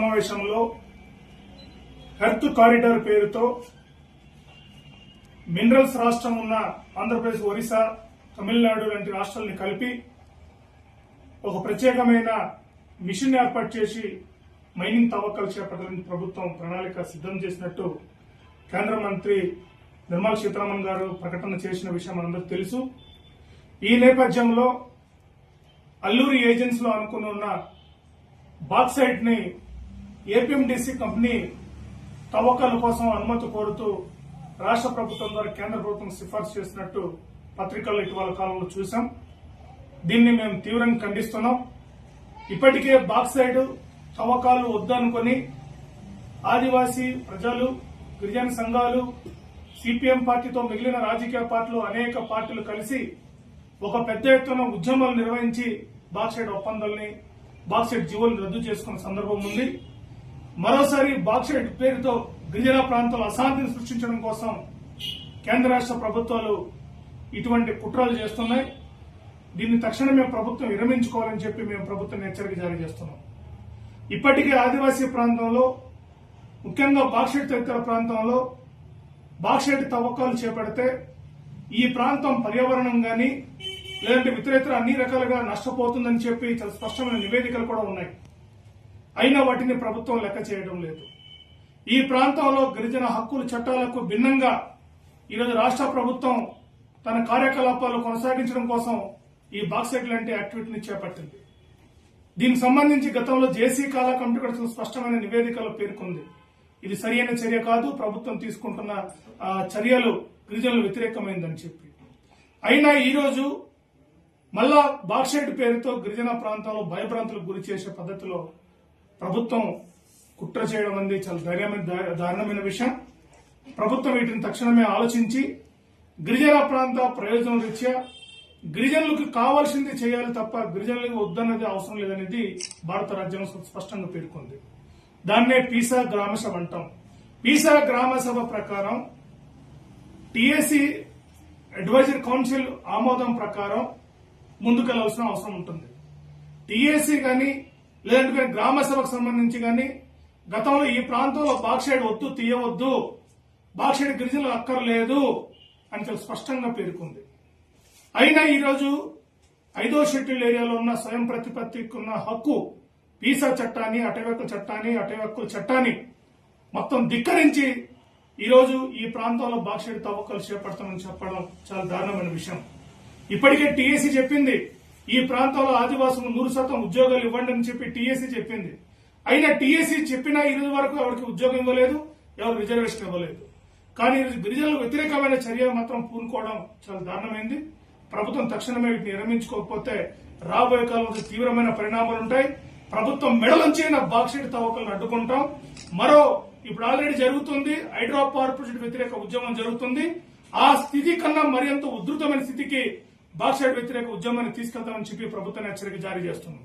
సమావేశంలో hearth corridor పేరుతో minerals రాష్ట్రం ఉన్న ఆంధ్రప్రదేశ్, ఒరిస్సా, తమిళనాడు లాంటి రాష్ట్రాలని కలిపి ఒక ప్రత్యేకమైన మిషన్ ఏర్పాటు చేసి మైనింగ్ తవ్వకాలు చేపట్టాలని ప్రభుత్వం ప్రణాళిక సిద్దం చేసినట్టు కేంద్ర మంత్రి నిర్మలా సీతారామన్ గారు ప్రకటన చేసిన విషయం మనందరికీ తెలుసు. ఈ నేపథ్యంలో అల్లూరి ఏజెన్సీలో అనుకుని ఉన్న బాక్సైట్ ని ఏపీఎండీసీ కంపెనీ తవ్వకాల కోసం అనుమతి కోరుతూ రాష్ట్ర ప్రభుత్వం ద్వారా కేంద్ర ప్రభుత్వం సిఫార్సు చేసినట్టు పత్రికల్లో ఇటీవల కాలంలో చూశాం. దీన్ని మేము తీవ్రంగా ఖండిస్తున్నాం. ఇప్పటికే బాక్సైట్ తవ్వకాలు వద్దనుకుని ఆదివాసీ ప్రజలు, గిరిజన సంఘాలు, సిపిఎం పార్టీతో మిగిలిన రాజకీయ పార్టీలు, అనేక పార్టీలు కలిసి ఒక పెద్ద ఎత్తున ఉద్యమాలు నిర్వహించి బాక్సైట్ ఒప్పందాలని, బాక్సైట్ జీవోలను రద్దు చేసుకున్న సందర్భం ఉంది. మరోసారి బాక్సైట్ పేరుతో గిరిజన ప్రాంతాల్లో అశాంతిని సృష్టించడం కోసం కేంద్ర రాష్ట్ర ప్రభుత్వాలు ఇటువంటి కుట్రలు చేస్తున్నాయి. దీన్ని తక్షణమే ప్రభుత్వం విరమించుకోవాలని చెప్పి మేము ప్రభుత్వం హెచ్చరిక జారీ చేస్తున్నాం. ఇప్పటికే ఆదివాసీ ప్రాంతంలో, ముఖ్యంగా బాక్సైట్ తదితర ప్రాంతంలో బాక్సైట్ తవ్వకాలు చేపడితే ఈ ప్రాంతం పర్యావరణం గాని లేదంటే ఇతరేతర అన్ని రకాలుగా నష్టపోతుందని చెప్పి చాలా స్పష్టమైన నివేదికలు కూడా ఉన్నాయి. అయినా వాటిని ప్రభుత్వం లెక్క చేయడం లేదు. ఈ ప్రాంతంలో గిరిజన హక్కుల చట్టాలకు భిన్నంగా ఈరోజు రాష్ట్ర ప్రభుత్వం తన కార్యకలాపాలు కొనసాగించడం కోసం ఈ బాక్సైట్ లాంటి యాక్టివిటీని చేపట్టింది. దీనికి సంబంధించి గతంలో జేసీ కాలా కమిటీ కూడా స్పష్టమైన నివేదికలో పేర్కొంది. ఇది సరైన చర్య కాదు, ప్రభుత్వం తీసుకుంటున్న చర్యలు గిరిజనులు వ్యతిరేకమైందని చెప్పి. అయినా ఈరోజు మళ్ళా బాక్సైట్ పేరుతో గిరిజన ప్రాంతాల్లో భయభ్రాంతులకు గురి చేసే పద్ధతిలో ప్రభుత్వం కుట్ర చేయడం అనేది చాలా దారుణమైన విషయం. ప్రభుత్వం వీటిని తక్షణమే ఆలోచించి గిరిజన ప్రాంత ప్రయోజనం రీత్యా గిరిజనులకు కావాల్సింది చేయాలి తప్ప గిరిజనులకు వద్దన్నది అవసరం లేదనేది భారత రాజ్యాంగం స్పష్టంగా పేర్కొంది. దాన్నే పీసా గ్రామసభ అంటాం. పీసా గ్రామసభ ప్రకారం టీఎస్సీ అడ్వైజరీ కౌన్సిల్ ఆమోదం ప్రకారం ముందుకెళ్లాల్సిన అవసరం ఉంటుంది. టీఎస్సీ గాని లేదంటే గ్రామ సభకు సంబంధించి గాని గతంలో ఈ ప్రాంతంలో బాక్సైట్ వద్దు, తీయవద్దు, బాక్సైట్ గిరిజనులు అక్కర్లేదు అని చాలా స్పష్టంగా పేర్కొంది. అయినా ఈరోజు 5వ షెడ్యూల్ ఏరియాలో ఉన్న స్వయం ప్రతిపత్తికి ఉన్న హక్కు పీసా చట్టాన్ని, అటవీ హక్కుల చట్టాన్ని మొత్తం ధిక్కరించి ఈరోజు ఈ ప్రాంతంలో బాక్సైట్ తవ్వకాలు చేపడతామని చెప్పడం చాలా దారుణమైన విషయం. ఇప్పటికే టీఎస్సీ చెప్పింది ఈ ప్రాంతంలో ఆదివాసులు 100% ఉద్యోగాలు ఇవ్వండి అని చెప్పి టీఎస్సీ చెప్పింది. అయినా టీఎస్సీ చెప్పినా ఈ రోజు వరకు ఎవరికి ఉద్యోగం ఇవ్వలేదు, ఎవరు రిజర్వేషన్ ఇవ్వలేదు. కానీ గిరిజనులకు వ్యతిరేకమైన చర్య మాత్రం పూనుకోవడం చాలా దారుణమైంది. ప్రభుత్వం తక్షణమే వీటిని విరమించుకోకపోతే రాబోయే కాలంలో తీవ్రమైన పరిణామాలుంటాయి. ప్రభుత్వం మెడలంచైన బాక్సైట్ తవ్వకాలను అడ్డుకుంటాం. ఇప్పుడు ఆల్రెడీ జరుగుతుంది, హైడ్రో పవర్ ప్రాజెక్టు వ్యతిరేక ఉద్యమం జరుగుతుంది. ఆ స్థితి కన్నా మరింత ఉధృతమైన స్థితికి బాక్సైట్ వ్యతిరేక ఉద్యమాన్ని తీసుకెళ్తామని చెప్పి ప్రభుత్వాన్ని హెచ్చరిక జారీ చేస్తున్నాం.